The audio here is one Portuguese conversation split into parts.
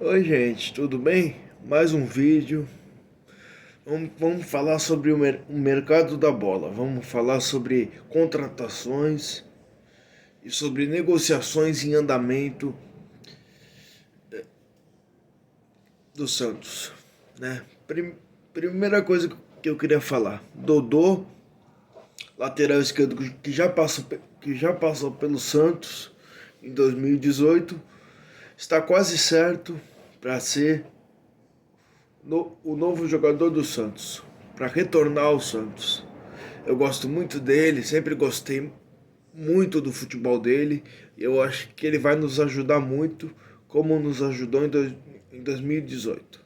Oi, gente, tudo bem? Mais um vídeo. Vamos falar sobre o mercado da bola. Vamos falar sobre contratações e sobre negociações em andamento do Santos, né? Primeira coisa que eu queria falar: Dodô, lateral esquerdo que já passou pelo Santos em 2018, está quase certo para ser o novo jogador do Santos, para retornar ao Santos. Eu gosto muito dele, sempre gostei muito do futebol dele. Eu acho que ele vai nos ajudar muito, como nos ajudou em 2018.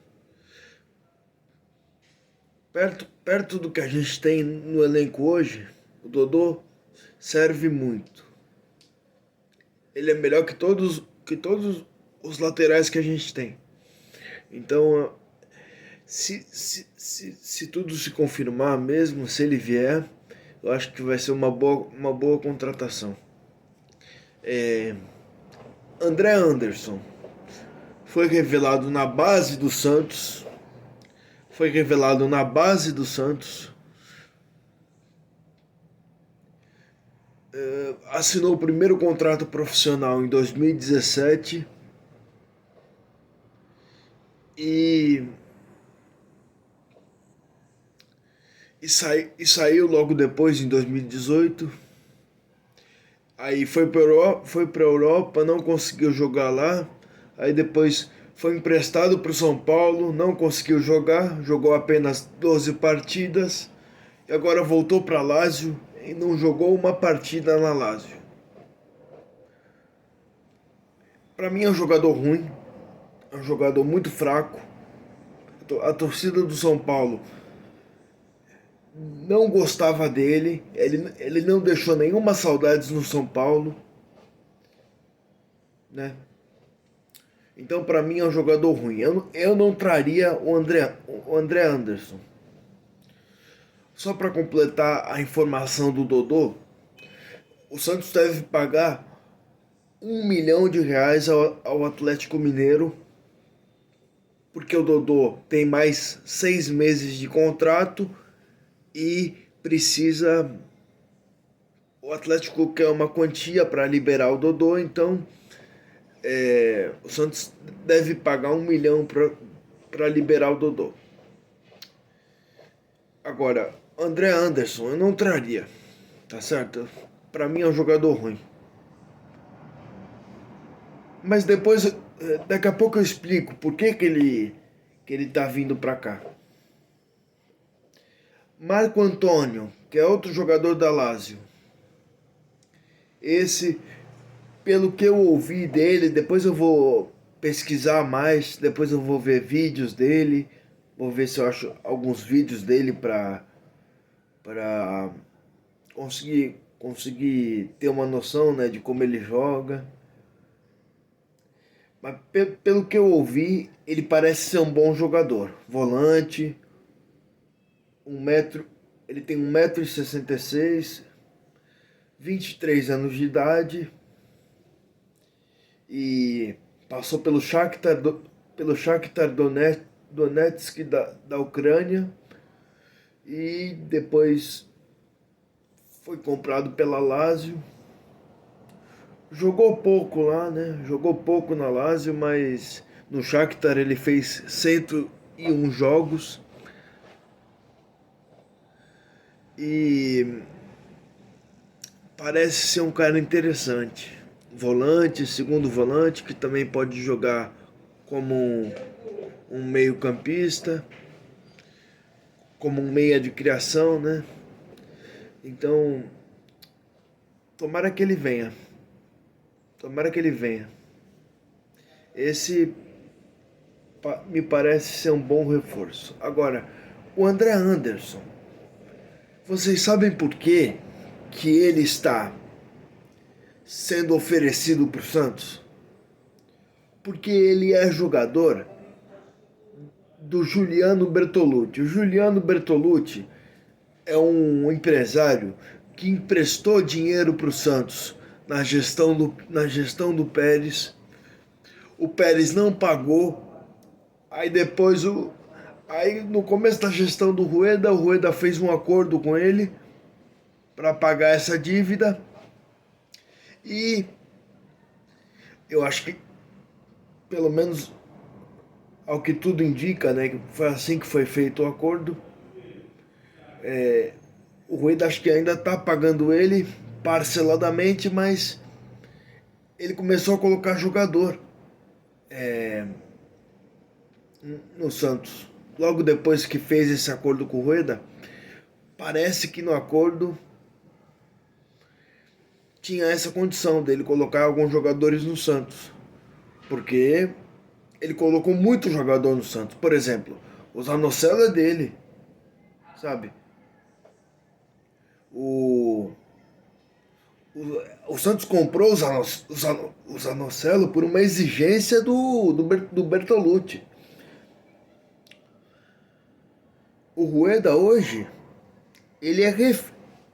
Perto do que a gente tem no elenco hoje, o Dodô serve muito. Ele é melhor que todos os laterais que a gente tem. Então, se tudo se confirmar mesmo, se ele vier, eu acho que vai ser uma boa contratação. É, André Anderson foi revelado na base do Santos. Foi revelado na base do Santos. Assinou o primeiro contrato profissional em 2017 e, saiu logo depois em 2018. Aí foi para Europa, não conseguiu jogar lá. Aí depois foi emprestado para o São Paulo, não conseguiu jogar, jogou apenas 12 partidas. E agora voltou para Lazio e não jogou uma partida na Lazio. Para mim é um jogador ruim, é um jogador muito fraco. A torcida do São Paulo não gostava dele, ele não deixou nenhuma saudades no São Paulo, né? Então, para mim, é um jogador ruim. Eu não traria o André Anderson. Só para completar a informação do Dodô, o Santos deve pagar R$ 1 milhão ao Atlético Mineiro, porque o Dodô tem mais 6 meses de contrato e precisa. O Atlético quer uma quantia para liberar o Dodô, então o Santos deve pagar 1 milhão para liberar o Dodô. Agora, André Anderson, eu não traria, tá certo? Para mim é um jogador ruim. Mas depois, daqui a pouco eu explico por que ele tá vindo para cá. Marco Antônio, que é outro jogador da Lazio. Esse, pelo que eu ouvi dele, depois eu vou pesquisar mais, depois eu vou ver vídeos dele, vou ver se eu acho alguns vídeos dele para conseguir ter uma noção, né, de como ele joga. Mas pelo que eu ouvi, ele parece ser um bom jogador. Volante, um metro, ele tem 1,66 m, 23 anos de idade e passou pelo Shakhtar Donetsk da Ucrânia e depois foi comprado pela Lazio. Jogou pouco lá, né? Jogou pouco na Lazio, mas no Shakhtar ele fez 101 jogos e parece ser um cara interessante. Volante, segundo volante, que também pode jogar como um meio-campista, como um meia de criação, né? Então, tomara que ele venha. Tomara que ele venha. Esse me parece ser um bom reforço. Agora, o André Anderson. Vocês sabem por que ele está sendo oferecido para o Santos? Porque ele é jogador do Giuliano Bertolucci. O Giuliano Bertolucci é um empresário que emprestou dinheiro para o Santos na gestão do Pérez. O Pérez não pagou Aí depois aí no começo da gestão do Rueda, o Rueda fez um acordo com ele para pagar essa dívida e eu acho que pelo menos ao que tudo indica, né, que foi assim que foi feito o acordo. O Rueda acho que ainda está pagando ele parceladamente, mas ele começou a colocar jogador no Santos. Logo depois que fez esse acordo com o Rueda, parece que no acordo tinha essa condição dele colocar alguns jogadores no Santos. Porque ele colocou muito jogador no Santos. Por exemplo, o Zanocelo é dele, sabe? O, o Santos comprou o Zanocelo por uma exigência do Bertolucci. O Rueda hoje, ele é,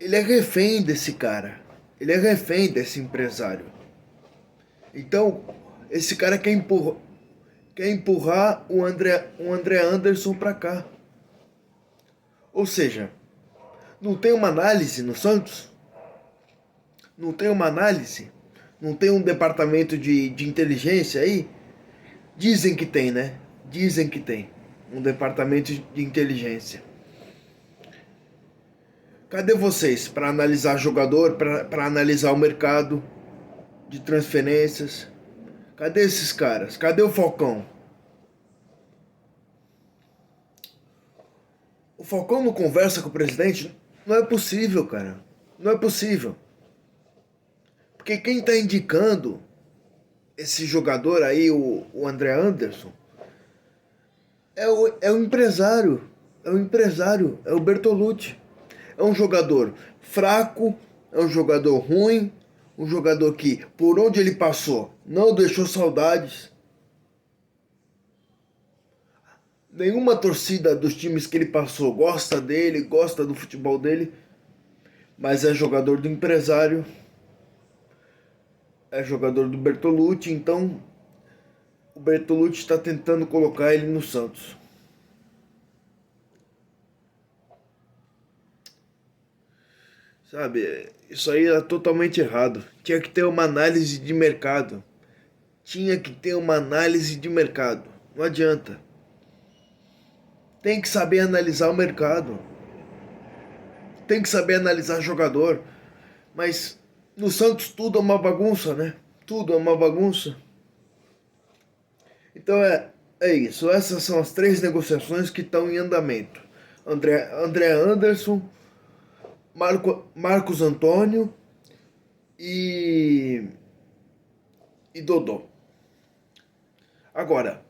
ele é refém desse cara. Ele é refém desse empresário. Então, esse cara quer empurrar o André Anderson para cá. Ou seja, não tem uma análise no Santos? Não tem uma análise? Não tem um departamento de inteligência aí? Dizem que tem, né? Dizem que tem um departamento de inteligência. Cadê vocês para analisar jogador, para analisar o mercado de transferências? Cadê esses caras? Cadê o Falcão? O Falcão não conversa com o presidente? Não é possível, cara. Não é possível. Porque quem está indicando esse jogador aí, o André Anderson, é o empresário. É o empresário, é o Bertolucci. É um jogador fraco, é um jogador ruim, um jogador que, por onde ele passou, não deixou saudades. Nenhuma torcida dos times que ele passou gosta dele, gosta do futebol dele, mas é jogador do empresário, é jogador do Bertolucci, então o Bertolucci está tentando colocar ele no Santos. Sabe, isso aí é totalmente errado. Tinha que ter uma análise de mercado. Tinha que ter uma análise de mercado. Não adianta. Tem que saber analisar o mercado. Tem que saber analisar jogador. Mas no Santos tudo é uma bagunça, né? Tudo é uma bagunça. Então é isso. Essas são as 3 negociações que estão em andamento. André Anderson, Marcos Antônio e Dodô. Agora,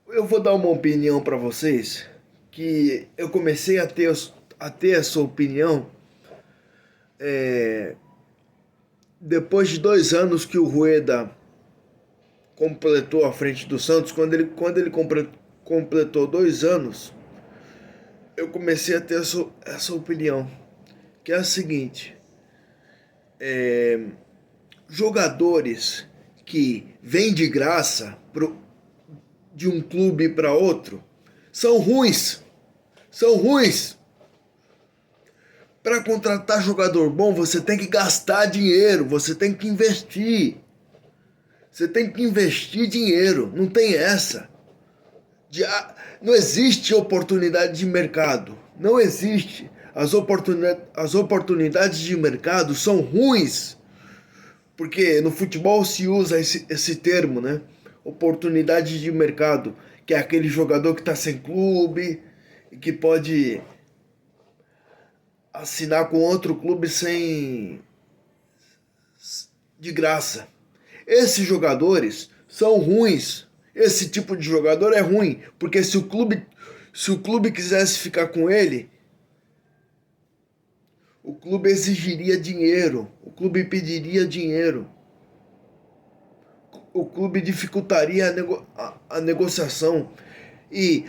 eu vou dar uma opinião para vocês que eu comecei a ter essa opinião depois de 2 anos que o Rueda completou à frente do Santos. Quando ele completou 2 anos, eu comecei a ter essa opinião, que é a seguinte: jogadores que vêm de graça de um clube para outro são ruins. São ruins. Para contratar jogador bom, você tem que gastar dinheiro, você tem que investir. Você tem que investir dinheiro, não tem essa. Não existe oportunidade de mercado. Não existe. As oportunidades de mercado são ruins. Porque no futebol se usa esse termo, né? Oportunidade de mercado, que é aquele jogador que está sem clube e que pode assinar com outro clube de graça. Esses jogadores são ruins. Esse tipo de jogador é ruim, porque se o clube quisesse ficar com ele, o clube exigiria dinheiro, o clube pediria dinheiro, o clube dificultaria a negociação. E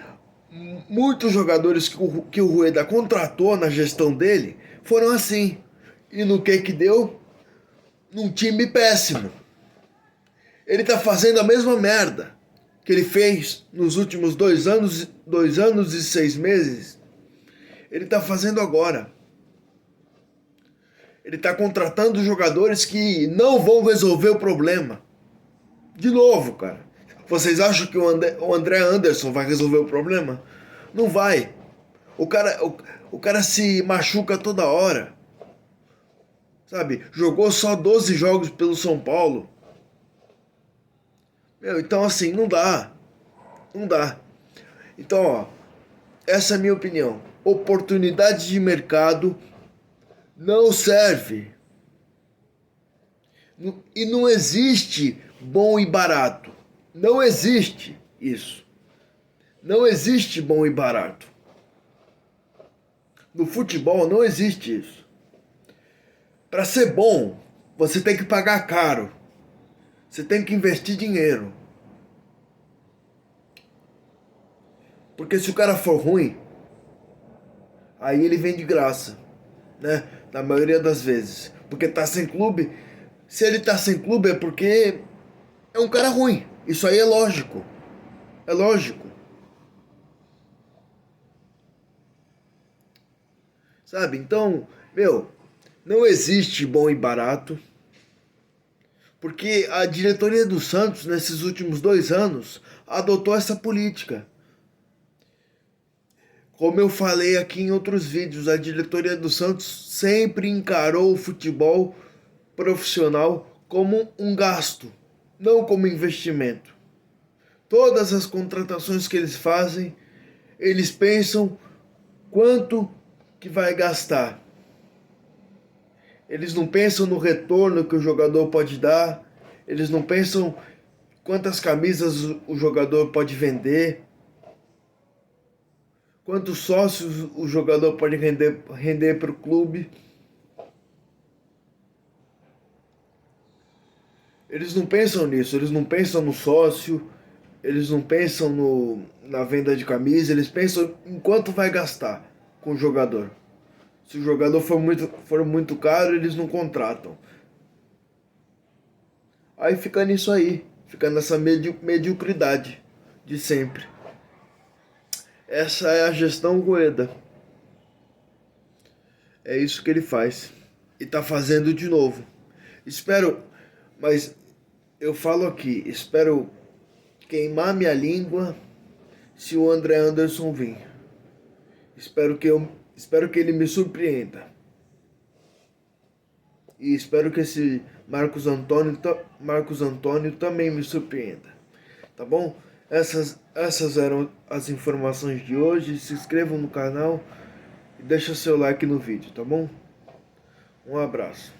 muitos jogadores que o Rueda contratou na gestão dele foram assim. E no que deu? Num time péssimo. Ele tá fazendo a mesma merda que ele fez nos últimos 2 anos e 6 meses, ele está fazendo agora. Ele está contratando jogadores que não vão resolver o problema. De novo, cara. Vocês acham que o André Anderson vai resolver o problema? Não vai. O cara se machuca toda hora. Sabe? Jogou só 12 jogos pelo São Paulo. Então assim, não dá. Não dá. Então, ó, essa é a minha opinião. Oportunidade de mercado não serve. E não existe bom e barato. Não existe isso. Não existe bom e barato. No futebol não existe isso. Para ser bom, você tem que pagar caro. Você tem que investir dinheiro. Porque se o cara for ruim, aí ele vem de graça, né? Na maioria das vezes. Porque tá sem clube. Se ele tá sem clube é porque é um cara ruim. Isso aí é lógico. É lógico. Sabe? Então, não existe bom e barato. Porque a diretoria do Santos, nesses últimos 2 anos, adotou essa política. Como eu falei aqui em outros vídeos, a diretoria do Santos sempre encarou o futebol profissional como um gasto, não como investimento. Todas as contratações que eles fazem, eles pensam quanto que vai gastar. Eles não pensam no retorno que o jogador pode dar, eles não pensam quantas camisas o jogador pode vender, quantos sócios o jogador pode render para o clube. Eles não pensam nisso, eles não pensam no sócio, eles não pensam na venda de camisa, eles pensam em quanto vai gastar com o jogador. Se o jogador for muito caro, eles não contratam. Aí fica nisso aí, fica nessa mediocridade de sempre. Essa é a gestão Rueda. É isso que ele faz. E tá fazendo de novo. Espero, mas eu falo aqui, espero queimar minha língua se o André Anderson vir. Espero que ele me surpreenda. E espero que esse Marcos Antônio também me surpreenda. Tá bom? Essas eram as informações de hoje. Se inscrevam no canal e deixa seu like no vídeo, tá bom? Um abraço.